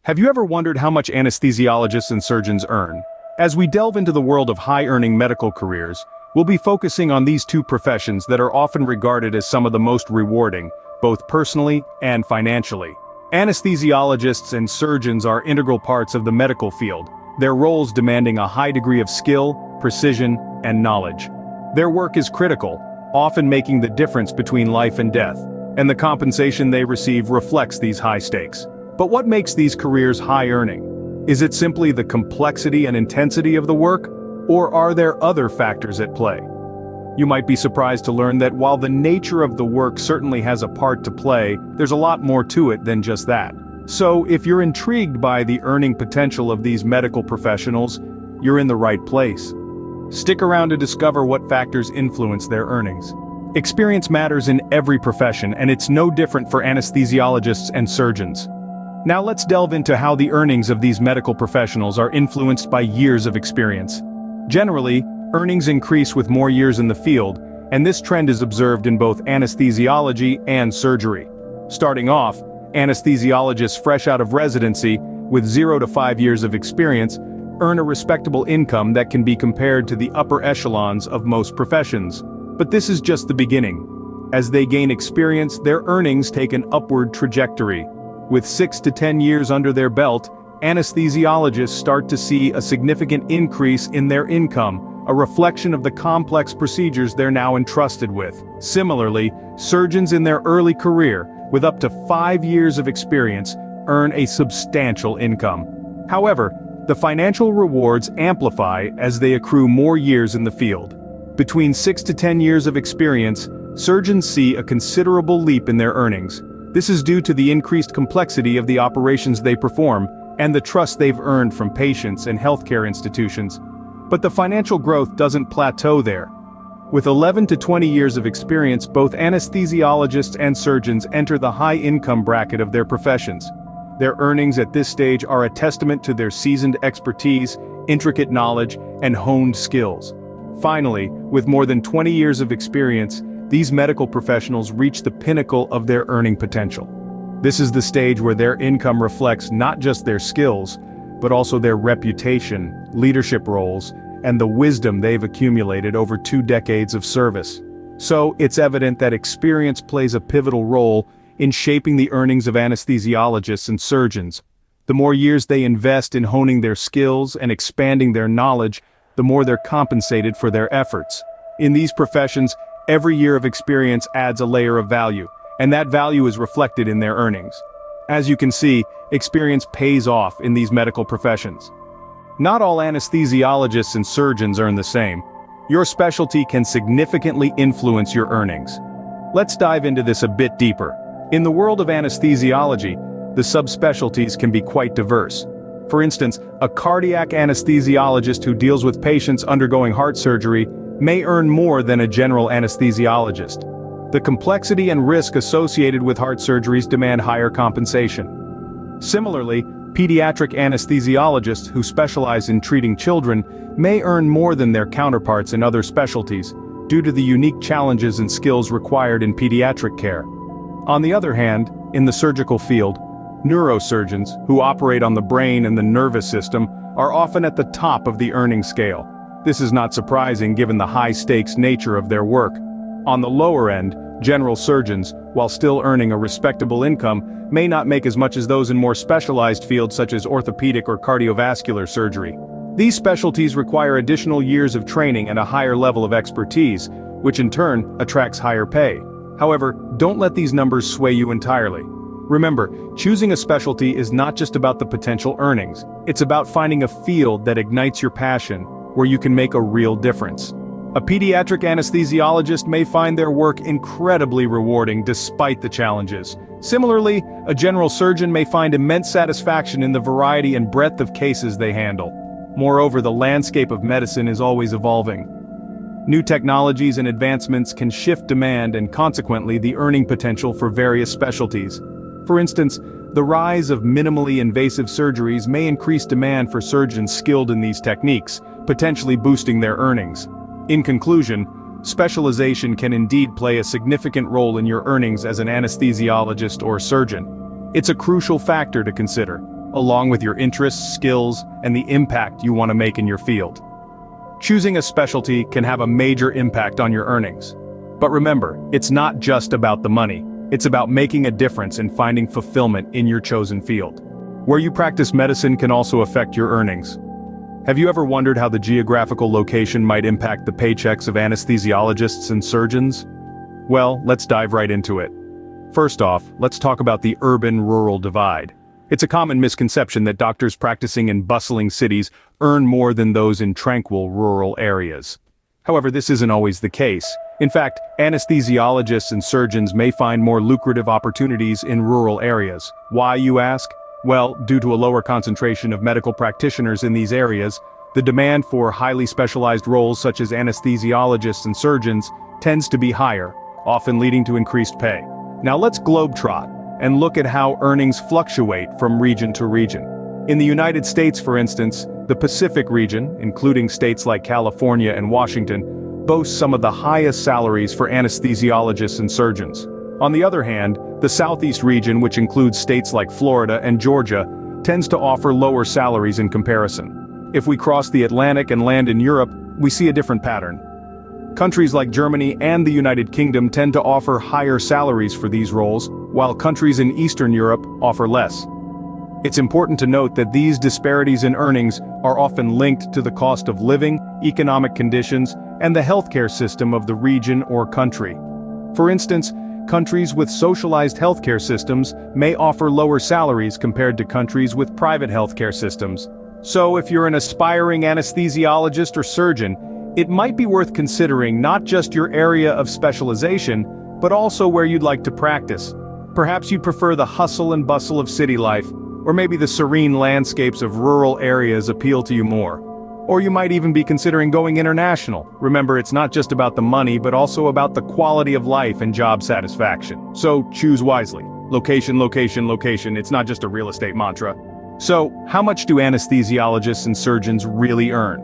Have you ever wondered how much anesthesiologists and surgeons earn? As we delve into the world of high-earning medical careers, we'll be focusing on these two professions that are often regarded as some of the most rewarding, both personally and financially. Anesthesiologists and surgeons are integral parts of the medical field, their roles demanding a high degree of skill, precision, and knowledge. Their work is critical, often making the difference between life and death, and the compensation they receive reflects these high stakes. But what makes these careers high-earning? Is it simply the complexity and intensity of the work, or are there other factors at play? You might be surprised to learn that while the nature of the work certainly has a part to play, there's a lot more to it than just that. So, if you're intrigued by the earning potential of these medical professionals, you're in the right place. Stick around to discover what factors influence their earnings. Experience matters in every profession, and it's no different for anesthesiologists and surgeons. Now let's delve into how the earnings of these medical professionals are influenced by years of experience. Generally, earnings increase with more years in the field, and this trend is observed in both anesthesiology and surgery. Starting off, anesthesiologists fresh out of residency, with 0 to 5 years of experience, earn a respectable income that can be compared to the upper echelons of most professions. But this is just the beginning. As they gain experience, their earnings take an upward trajectory. With 6 to 10 years under their belt, anesthesiologists start to see a significant increase in their income, a reflection of the complex procedures they're now entrusted with. Similarly, surgeons in their early career, with up to 5 years of experience, earn a substantial income. However, the financial rewards amplify as they accrue more years in the field. Between 6 to 10 years of experience, surgeons see a considerable leap in their earnings. This is due to the increased complexity of the operations they perform, and the trust they've earned from patients and healthcare institutions. But the financial growth doesn't plateau there. With 11 to 20 years of experience, both anesthesiologists and surgeons enter the high-income bracket of their professions. Their earnings at this stage are a testament to their seasoned expertise, intricate knowledge, and honed skills. Finally, with more than 20 years of experience, these medical professionals reach the pinnacle of their earning potential. This is the stage where their income reflects not just their skills, but also their reputation, leadership roles, and the wisdom they've accumulated over 2 decades of service. So, it's evident that experience plays a pivotal role in shaping the earnings of anesthesiologists and surgeons. The more years they invest in honing their skills and expanding their knowledge, the more they're compensated for their efforts. In these professions, every year of experience adds a layer of value, and that value is reflected in their earnings. As you can see, experience pays off in these medical professions. Not all anesthesiologists and surgeons earn the same. Your specialty can significantly influence your earnings. Let's dive into this a bit deeper. In the world of anesthesiology, the subspecialties can be quite diverse. For instance, a cardiac anesthesiologist who deals with patients undergoing heart surgery may earn more than a general anesthesiologist. The complexity and risk associated with heart surgeries demand higher compensation. Similarly, pediatric anesthesiologists who specialize in treating children may earn more than their counterparts in other specialties, due to the unique challenges and skills required in pediatric care. On the other hand, in the surgical field, neurosurgeons, who operate on the brain and the nervous system, are often at the top of the earning scale. This is not surprising given the high-stakes nature of their work. On the lower end, general surgeons, while still earning a respectable income, may not make as much as those in more specialized fields such as orthopedic or cardiovascular surgery. These specialties require additional years of training and a higher level of expertise, which in turn attracts higher pay. However, don't let these numbers sway you entirely. Remember, choosing a specialty is not just about the potential earnings. It's about finding a field that ignites your passion, where you can make a real difference. A pediatric anesthesiologist may find their work incredibly rewarding despite the challenges. Similarly, a general surgeon may find immense satisfaction in the variety and breadth of cases they handle. Moreover, the landscape of medicine is always evolving. New technologies and advancements can shift demand and consequently the earning potential for various specialties. For instance, the rise of minimally invasive surgeries may increase demand for surgeons skilled in these techniques, potentially boosting their earnings. In conclusion, specialization can indeed play a significant role in your earnings as an anesthesiologist or surgeon. It's a crucial factor to consider. along with your interests, skills, and the impact you want to make in your field. Choosing a specialty can have a major impact on your earnings. But remember, it's not just about the money. It's about making a difference and finding fulfillment in your chosen field. Where you practice medicine can also affect your earnings. Have you ever wondered how the geographical location might impact the paychecks of anesthesiologists and surgeons? Well, let's dive right into it. First off, let's talk about the urban-rural divide. It's a common misconception that doctors practicing in bustling cities earn more than those in tranquil rural areas. However, this isn't always the case. In fact, anesthesiologists and surgeons may find more lucrative opportunities in rural areas. Why, you ask? Well, due to a lower concentration of medical practitioners in these areas, the demand for highly specialized roles such as anesthesiologists and surgeons tends to be higher, often leading to increased pay. Now let's globetrot and look at how earnings fluctuate from region to region. In the United States, for instance, the Pacific region, including states like California and Washington, boasts some of the highest salaries for anesthesiologists and surgeons. On the other hand, the Southeast region, which includes states like Florida and Georgia, tends to offer lower salaries in comparison. If we cross the Atlantic and land in Europe, we see a different pattern. Countries like Germany and the United Kingdom tend to offer higher salaries for these roles, while countries in Eastern Europe offer less. It's important to note that these disparities in earnings are often linked to the cost of living, economic conditions, and the healthcare system of the region or country. For instance, countries with socialized healthcare systems may offer lower salaries compared to countries with private healthcare systems. So if you're an aspiring anesthesiologist or surgeon, it might be worth considering not just your area of specialization, but also where you'd like to practice. Perhaps you'd prefer the hustle and bustle of city life, or maybe the serene landscapes of rural areas appeal to you more. Or you might even be considering going international. Remember, it's not just about the money, but also about the quality of life and job satisfaction. So choose wisely. Location, location, location. It's not just a real estate mantra. So, how much do anesthesiologists and surgeons really earn?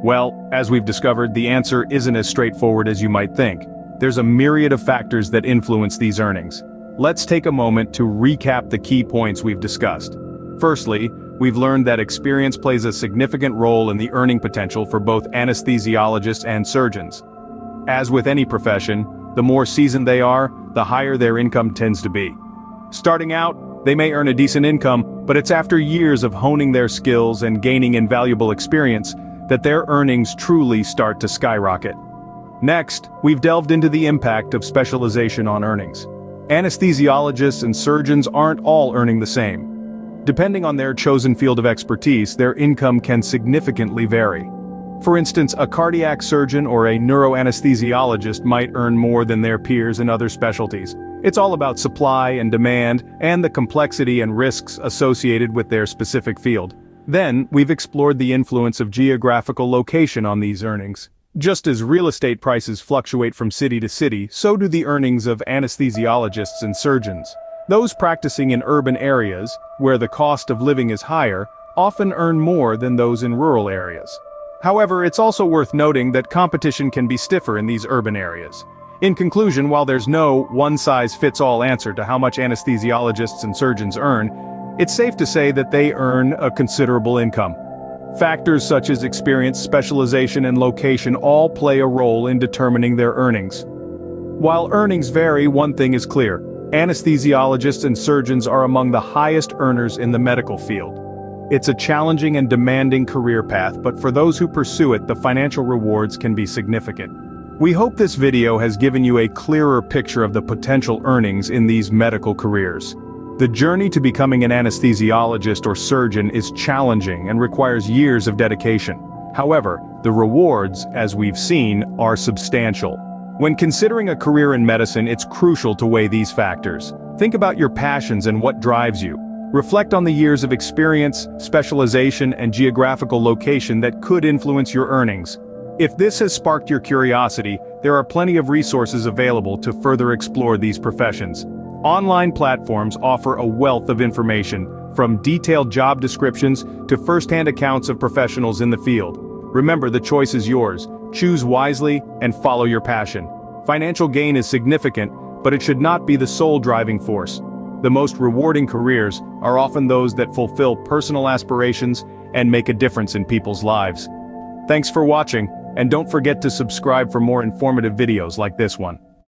Well, as we've discovered, the answer isn't as straightforward as you might think. There's a myriad of factors that influence these earnings. Let's take a moment to recap the key points we've discussed. Firstly, we've learned that experience plays a significant role in the earning potential for both anesthesiologists and surgeons. As with any profession, the more seasoned they are, the higher their income tends to be. Starting out, they may earn a decent income, but it's after years of honing their skills and gaining invaluable experience that their earnings truly start to skyrocket. Next, we've delved into the impact of specialization on earnings. Anesthesiologists and surgeons aren't all earning the same. Depending on their chosen field of expertise, their income can significantly vary. For instance, a cardiac surgeon or a neuroanesthesiologist might earn more than their peers in other specialties. It's all about supply and demand, and the complexity and risks associated with their specific field. Then, we've explored the influence of geographical location on these earnings. Just as real estate prices fluctuate from city to city, so do the earnings of anesthesiologists and surgeons. Those practicing in urban areas, where the cost of living is higher, often earn more than those in rural areas. However, it's also worth noting that competition can be stiffer in these urban areas. In conclusion, while there's no one-size-fits-all answer to how much anesthesiologists and surgeons earn, it's safe to say that they earn a considerable income. Factors such as experience, specialization, and location all play a role in determining their earnings. While earnings vary, one thing is clear: anesthesiologists and surgeons are among the highest earners in the medical field. It's a challenging and demanding career path, but for those who pursue it, the financial rewards can be significant. We hope this video has given you a clearer picture of the potential earnings in these medical careers. The journey to becoming an anesthesiologist or surgeon is challenging and requires years of dedication. However, the rewards, as we've seen, are substantial. When considering a career in medicine, it's crucial to weigh these factors. Think about your passions and what drives you. Reflect on the years of experience, specialization, and geographical location that could influence your earnings. If this has sparked your curiosity, there are plenty of resources available to further explore these professions. Online platforms offer a wealth of information, from detailed job descriptions to first-hand accounts of professionals in the field. Remember, the choice is yours. Choose wisely and follow your passion. Financial gain is significant, but it should not be the sole driving force. The most rewarding careers are often those that fulfill personal aspirations and make a difference in people's lives. Thanks for watching, and don't forget to subscribe for more informative videos like this one.